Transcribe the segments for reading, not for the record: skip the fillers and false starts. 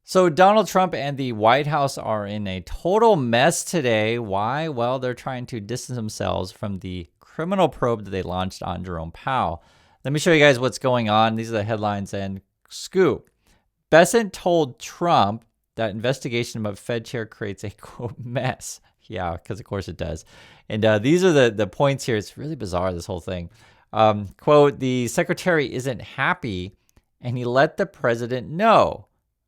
So Donald Trump and the White House are in a total mess today. Why? Well, they're trying to distance themselves from the criminal probe that they launched on Jerome Powell. Let me show you guys what's going on. These are the headlines and scoop. Bessent told Trump that investigation about Fed chair creates a, quote, mess. Yeah, because of course it does. And these are the points here. It's really bizarre, this whole thing. Quote, the secretary isn't happy and he let the president know.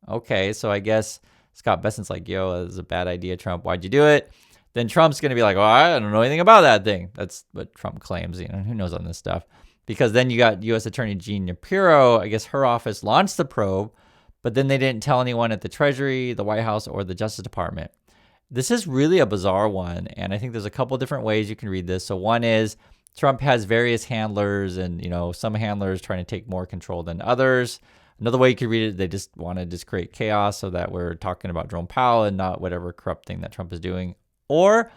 Okay, so I guess Scott Bessent's like, yo, that was a bad idea, Trump. Why'd you do it? Then Trump's going to be like, well, I don't know anything about that thing. That's what Trump claims. Who knows on this stuff? Because then you got U.S. Attorney Jean Shapiro. I guess her office launched the probe, but then they didn't tell anyone at the Treasury, the White House, or the Justice Department. This is really a bizarre one, and I think there's a couple different ways you can read this. So one is Trump has various handlers, and some handlers trying to take more control than others. Another way you could read it, they just want to just create chaos so that we're talking about Jerome Powell and not whatever corrupt thing that Trump is doing. Or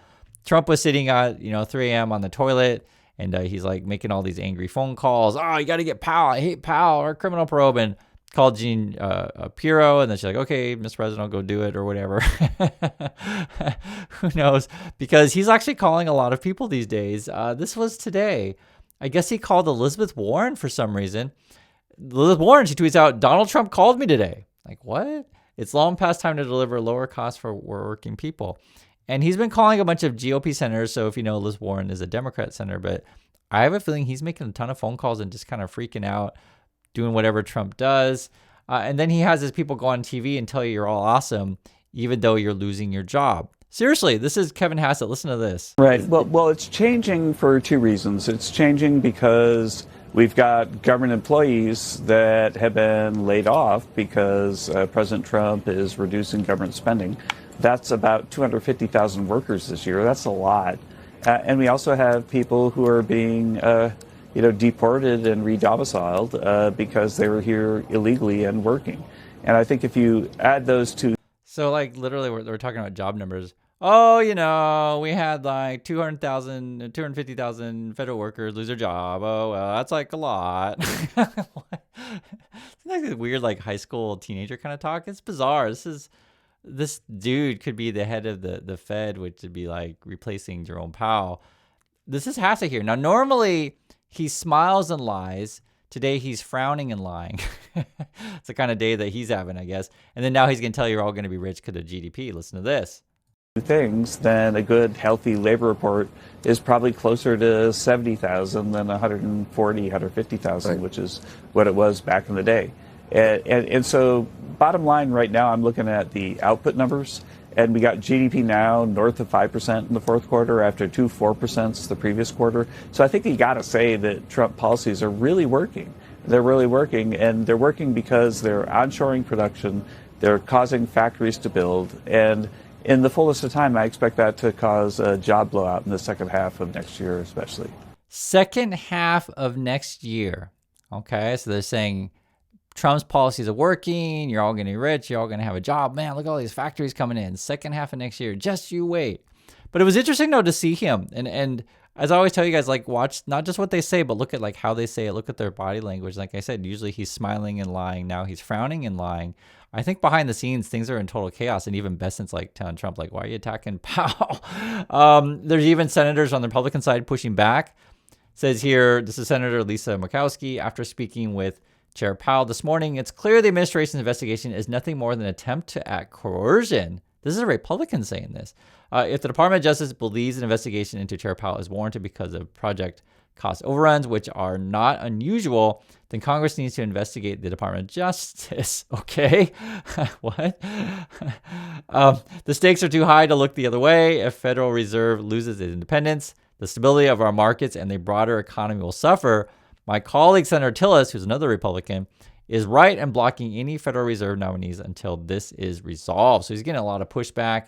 Trump was sitting at 3 a.m. on the toilet, and he's like making all these angry phone calls. Oh, you got to get Powell. I hate Powell, or criminal probe. And called Jean Shapiro, and then she's like, okay, Mr. President, I'll go do it, or whatever. Who knows? Because he's actually calling a lot of people these days. This was today. I guess he called Elizabeth Warren for some reason. Elizabeth Warren, she tweets out, Donald Trump called me today. Like, what? It's long past time to deliver lower costs for working people. And he's been calling a bunch of GOP senators. So if you know, Liz Warren is a Democrat senator, but I have a feeling he's making a ton of phone calls and just kind of freaking out, doing whatever Trump does. And then he has his people go on TV and tell you you're all awesome, even though you're losing your job. Seriously, this is Kevin Hassett. Listen to this. Right. Well, it's changing for two reasons. It's changing because we've got government employees that have been laid off because President Trump is reducing government spending. That's about 250,000 workers this year. That's a lot. And we also have people who are being deported and re-domiciled because they were here illegally and working. And I think if you add those two. So like literally we're talking about job numbers. Oh, we had like 250,000 federal workers lose their job. Oh, well, that's like a lot. It's like this weird like high school teenager kind of talk. It's bizarre. This dude could be the head of the Fed, which would be like replacing Jerome Powell. This is Hassett here. Now, normally he smiles and lies. Today he's frowning and lying. It's the kind of day that he's having, I guess. And then now he's going to tell you you're all going to be rich because of GDP. Listen to this. Things, then a good, healthy labor report is probably closer to 70,000 than 140, 150,000, right, which is what it was back in the day. And so bottom line right now, I'm looking at the output numbers, and we got GDP now north of 5% in the fourth quarter after 4% the previous quarter. So I think you got to say that Trump policies are really working. They're really working, and they're working because they're onshoring production, they're causing factories to build, and in the fullest of time, I expect that to cause a job blowout in the second half of next year, especially. Second half of next year. Okay, so they're saying Trump's policies are working. You're all going to be rich. You're all going to have a job. Man, look at all these factories coming in. Second half of next year. Just you wait. But it was interesting, though, to see him. And as I always tell you guys, like, watch not just what they say, but look at like how they say it. Look at their body language. Like I said, usually he's smiling and lying. Now he's frowning and lying. I think behind the scenes, things are in total chaos. And even Bessent's like telling Trump, like, why are you attacking Powell? There's even senators on the Republican side pushing back. Says here, this is Senator Lisa Murkowski. After speaking with Chair Powell this morning, it's clear the administration's investigation is nothing more than an attempt to act coercion. This is a Republican saying this. If the Department of Justice believes an investigation into Chair Powell is warranted because of project cost overruns, which are not unusual, then Congress needs to investigate the Department of Justice. Okay? What? The stakes are too high to look the other way. If Federal Reserve loses its independence, the stability of our markets and the broader economy will suffer. My colleague, Senator Tillis, who's another Republican, is right in blocking any Federal Reserve nominees until this is resolved. So he's getting a lot of pushback.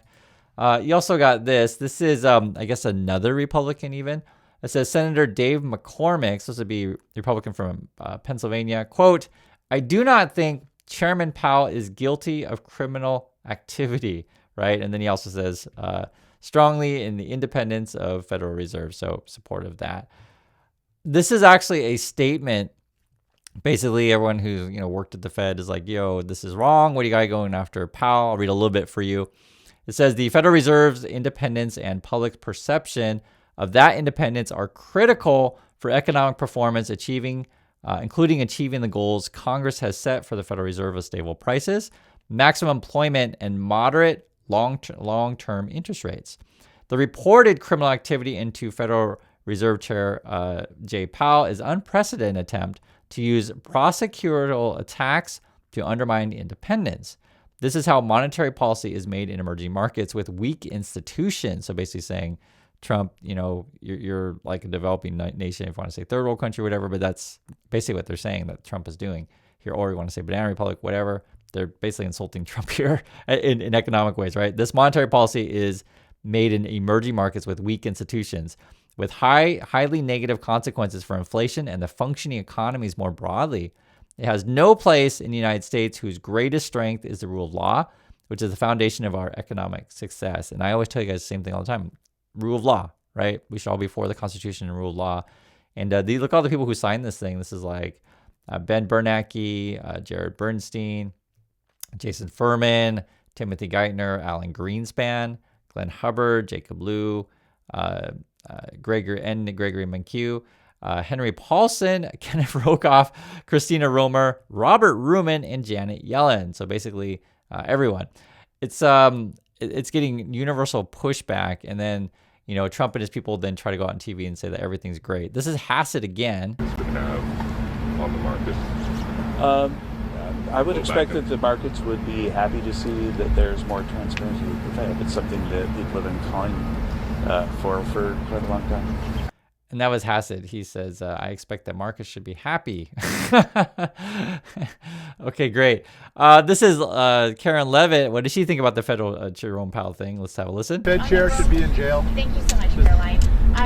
You also got this. This is, I guess, another Republican even. It says Senator Dave McCormick, supposed to be Republican from Pennsylvania, quote, I do not think Chairman Powell is guilty of criminal activity, right? And then he also says strongly in the independence of Federal Reserve, so support of that. This is actually a statement Basically, everyone who's worked at the Fed is like, yo, this is wrong. What do you got going after Powell? I'll read a little bit for you. It says the Federal Reserve's independence and public perception of that independence are critical for economic performance, including achieving the goals Congress has set for the Federal Reserve of stable prices, maximum employment, and moderate long-term interest rates. The reported criminal activity into Federal Reserve Chair Jay Powell is an unprecedented attempt to use prosecutorial attacks to undermine independence. This is how monetary policy is made in emerging markets with weak institutions. So basically saying, Trump, you're like a developing nation, if you want to say third world country, whatever, but that's basically what they're saying that Trump is doing here. Or you want to say banana republic, whatever. They're basically insulting Trump here in economic ways, right? This monetary policy is made in emerging markets with weak institutions, with highly negative consequences for inflation and the functioning economies more broadly. It has no place in the United States, whose greatest strength is the rule of law, which is the foundation of our economic success. And I always tell you guys the same thing all the time. Rule of law, right? We should all be for the Constitution and rule of law. And look at all the people who signed this thing. This is like Ben Bernanke, Jared Bernstein, Jason Furman, Timothy Geithner, Alan Greenspan, Glenn Hubbard, Jacob Lew, Gregory Mankiw, Henry Paulson, Kenneth Rogoff, Christina Romer, Robert Ruman, and Janet Yellen. So basically, everyone. It's getting universal pushback, and then Trump and his people then try to go out on TV and say that everything's great. This is Hassett again. Would have on the market. I would expect that the markets would be happy to see that there's more transparency with the Fed. It's something that people have been calling for quite a long time. And that was Hassett. He says, I expect that markets should be happy. Okay, great. This is Karen Levitt. What does she think about the federal Jerome Powell thing? Let's have a listen. Fed chair should be in jail. Thank you so much, Caroline.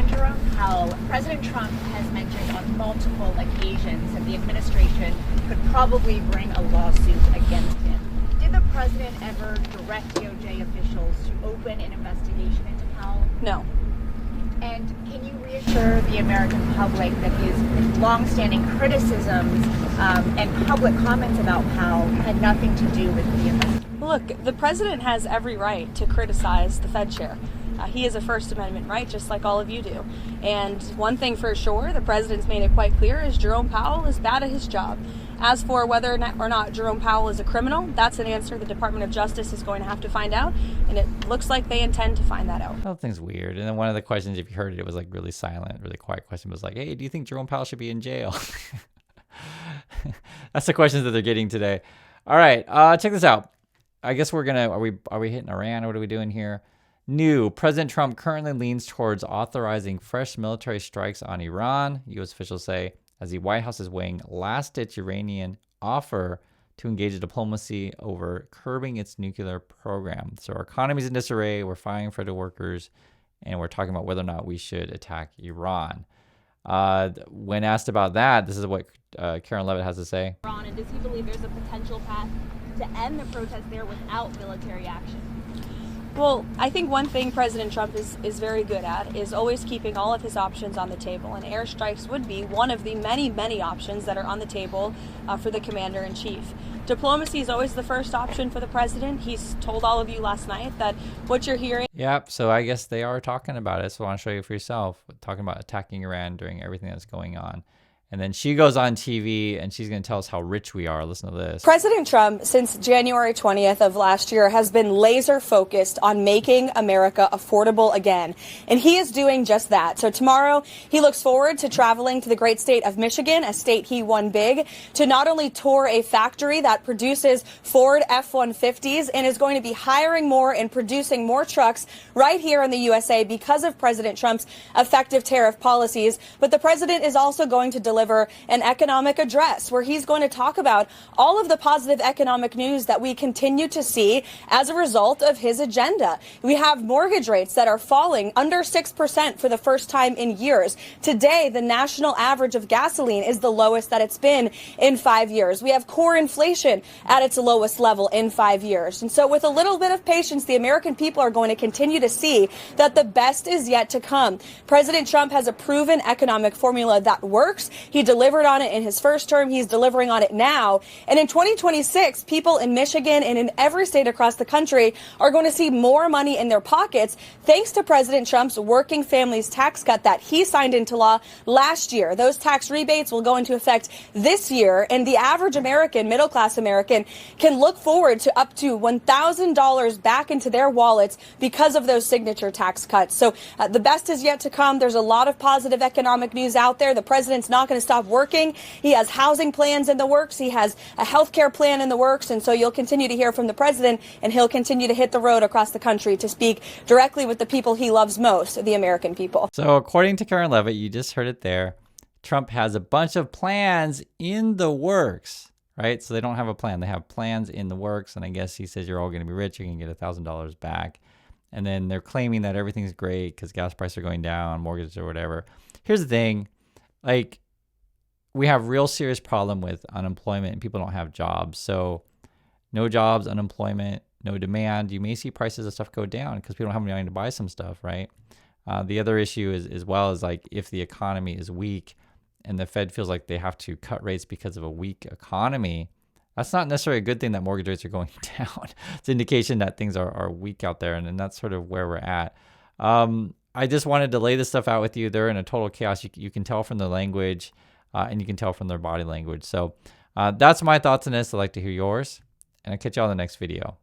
Jerome Powell, President Trump has mentioned on multiple occasions that the administration could probably bring a lawsuit against him. Did the president ever direct DOJ officials to open an investigation into Powell? No. And can you reassure the American public that his longstanding criticisms and public comments about Powell had nothing to do with the investigation? Look, the president has every right to criticize the Fed chair. He has a First Amendment right, just like all of you do. And one thing for sure, the president's made it quite clear, is Jerome Powell is bad at his job. As for whether or not Jerome Powell is a criminal, that's an answer the Department of Justice is going to have to find out, and it looks like they intend to find that out. The whole thing's weird. And then one of the questions, if you heard it, it was like really silent, really quiet question, was like, hey, do you think Jerome Powell should be in jail? That's the questions that they're getting today. All right, check this out. I guess we're gonna, are we hitting Iran? What are we doing here? New, President Trump currently leans towards authorizing fresh military strikes on Iran, U.S. officials say, as the White House is weighing last-ditch Iranian offer to engage in diplomacy over curbing its nuclear program. So our economy's in disarray, we're firing federal workers, and we're talking about whether or not we should attack Iran. When asked about that, this is what Karen Levitt has to say. Iran, and does he believe there's a potential path to end the protests there without military action? Well, I think one thing President Trump is very good at is always keeping all of his options on the table, and airstrikes would be one of the many, many options that are on the table for the commander-in-chief. Diplomacy is always the first option for the president. He's told all of you last night that what you're hearing... Yep, so I guess they are talking about it, so I want to show you for yourself, talking about attacking Iran during everything that's going on. And then she goes on TV and she's going to tell us how rich we are. Listen to this. President Trump, since January 20th of last year, has been laser focused on making America affordable again. And he is doing just that. So tomorrow, he looks forward to traveling to the great state of Michigan, a state he won big, to not only tour a factory that produces Ford F-150s and is going to be hiring more and producing more trucks right here in the USA because of President Trump's effective tariff policies. But the president is also going to deliver an economic address where he's going to talk about all of the positive economic news that we continue to see as a result of his agenda. We have mortgage rates that are falling under 6% for the first time in years. Today, the national average of gasoline is the lowest that it's been in 5 years. We have core inflation at its lowest level in 5 years. And so with a little bit of patience, the American people are going to continue to see that the best is yet to come. President Trump has a proven economic formula that works. He delivered on it in his first term. He's delivering on it now. And in 2026, people in Michigan and in every state across the country are going to see more money in their pockets thanks to President Trump's working families tax cut that he signed into law last year. Those tax rebates will go into effect this year, and the average American, middle-class American, can look forward to up to $1,000 back into their wallets because of those signature tax cuts. So the best is yet to come. There's a lot of positive economic news out there. The president's not going to stop working. He has housing plans in the works. He has a health care plan in the works. And so you'll continue to hear from the president, and he'll continue to hit the road across the country to speak directly with the people he loves most, the American people. So according to Karen Levitt, you just heard it there, Trump has a bunch of plans in the works, right? So they don't have a plan. They have plans in the works. And I guess he says you're all going to be rich. You can get $1,000 back. And then they're claiming that everything's great because gas prices are going down, mortgages or whatever. Here's the thing. Like, we have real serious problem with unemployment and people don't have jobs. So no jobs, unemployment, no demand. You may see prices of stuff go down because people don't have money to buy some stuff, right? The other issue is, as well, is like if the economy is weak and the Fed feels like they have to cut rates because of a weak economy, that's not necessarily a good thing that mortgage rates are going down. It's an indication that things are weak out there, and that's sort of where we're at. I just wanted to lay this stuff out with you. They're in a total chaos. You can tell from their language, and you can tell from their body language. So that's my thoughts on this. I'd like to hear yours, and I'll catch you on the next video.